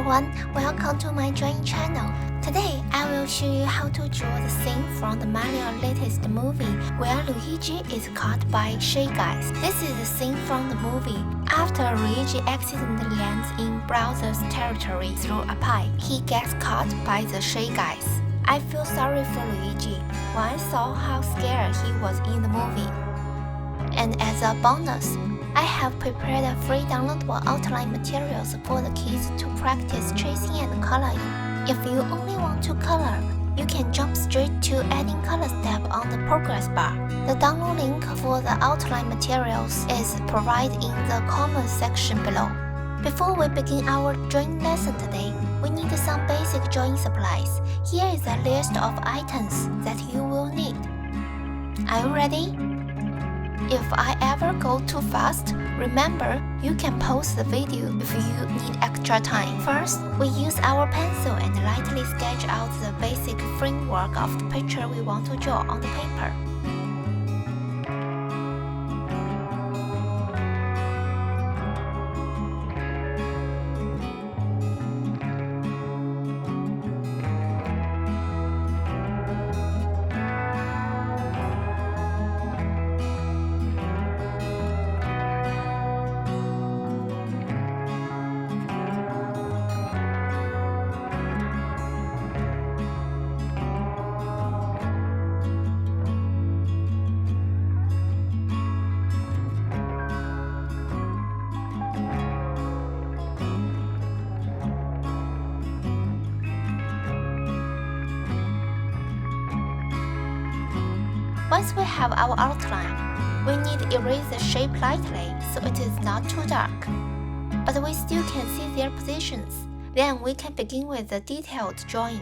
everyone, welcome to my drawing channel. Today I will show you how to draw the scene from the Mario latest movie where Luigi is caught by Shy Guys. This is the scene from the movie. After Luigi accidentally lands in Bowser's territory through a pipe, he gets caught by the Shy Guys. I feel sorry for Luigi when I saw how scared he was in the movie. And as a bonus, I have prepared a free downloadable outline materials for the kids to practice tracing and coloring. If you only want to color, you can jump straight to adding color step on the progress bar. The download link for the outline materials is provided in the comment section below. Before we begin our drawing lesson today, we need some basic drawing supplies. Here is a list of items that you will need. Are you ready? If I ever go too fast, remember you can pause the video if you need extra time. First, we use our pencil and lightly sketch out the basic framework of the picture we want to draw on the paper. Once we have our outline, we need to erase the shape lightly so it is not too dark. But we still can see their positions. Then we can begin with the detailed drawing.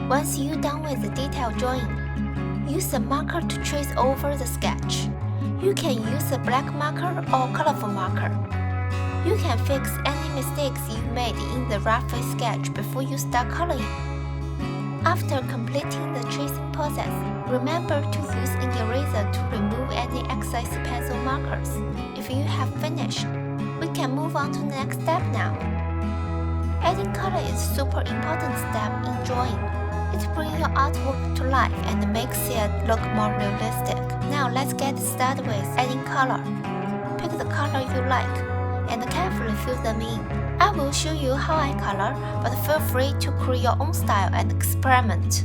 Once you're done with the detailed drawing, use a marker to trace over the sketch. You can use a black marker or colorful marker. You can fix any mistakes you made in the rough sketch before you start coloring. After completing the tracing process, remember to use an eraser to remove any excess pencil markers. If you have finished, we can move on to the next step now. Adding color is a super important step in drawing. It brings your artwork to life and makes it look more realistic. Now let's get started with adding color. Pick the color you like and carefully fill them in. I will show you how I color, but feel free to create your own style and experiment.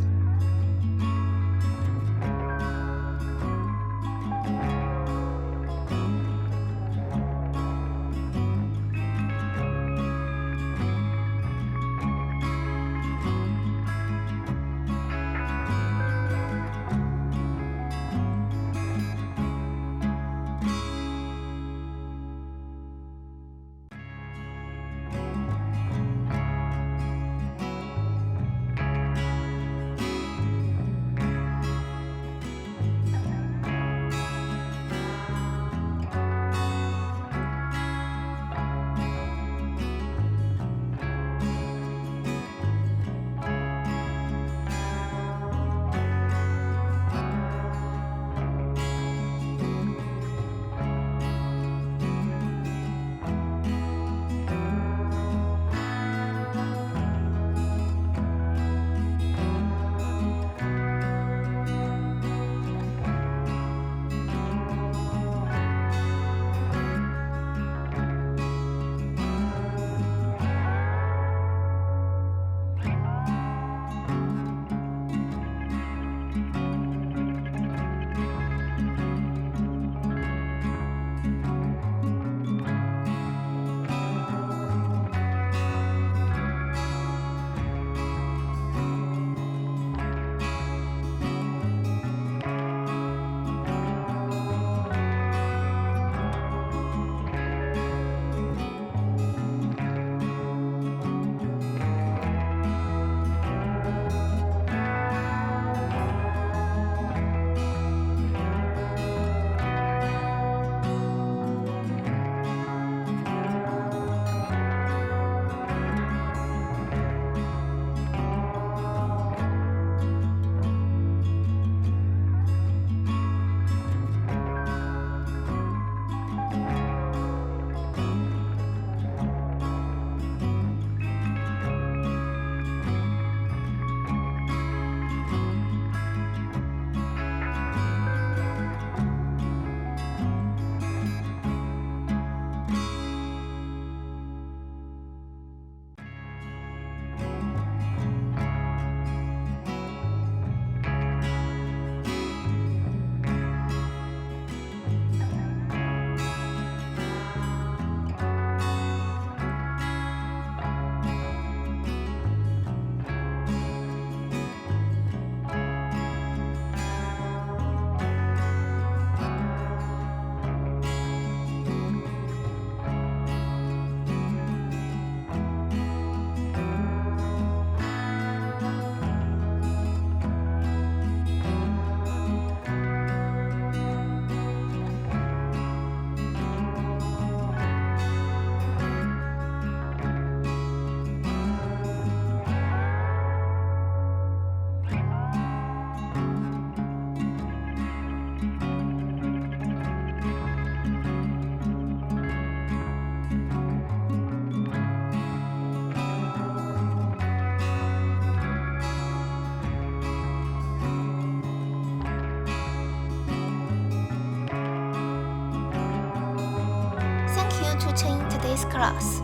tutoring today's class.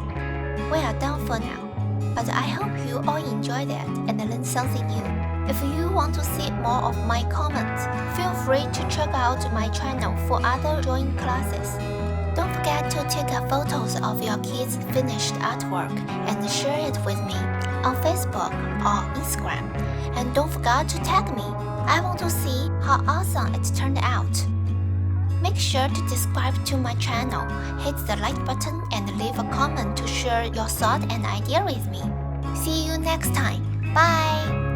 We are done for now, but I hope you all enjoyed it and learned something new. If you want to see more of my comments, feel free to check out my channel for other drawing classes. Don't forget to take photos of your kids' finished artwork and share it with me on Facebook or Instagram. And don't forget to tag me. I want to see how awesome it turned out. Make sure to subscribe to my channel, hit the like button and leave a comment to share your thought and idea with me. See you next time. Bye!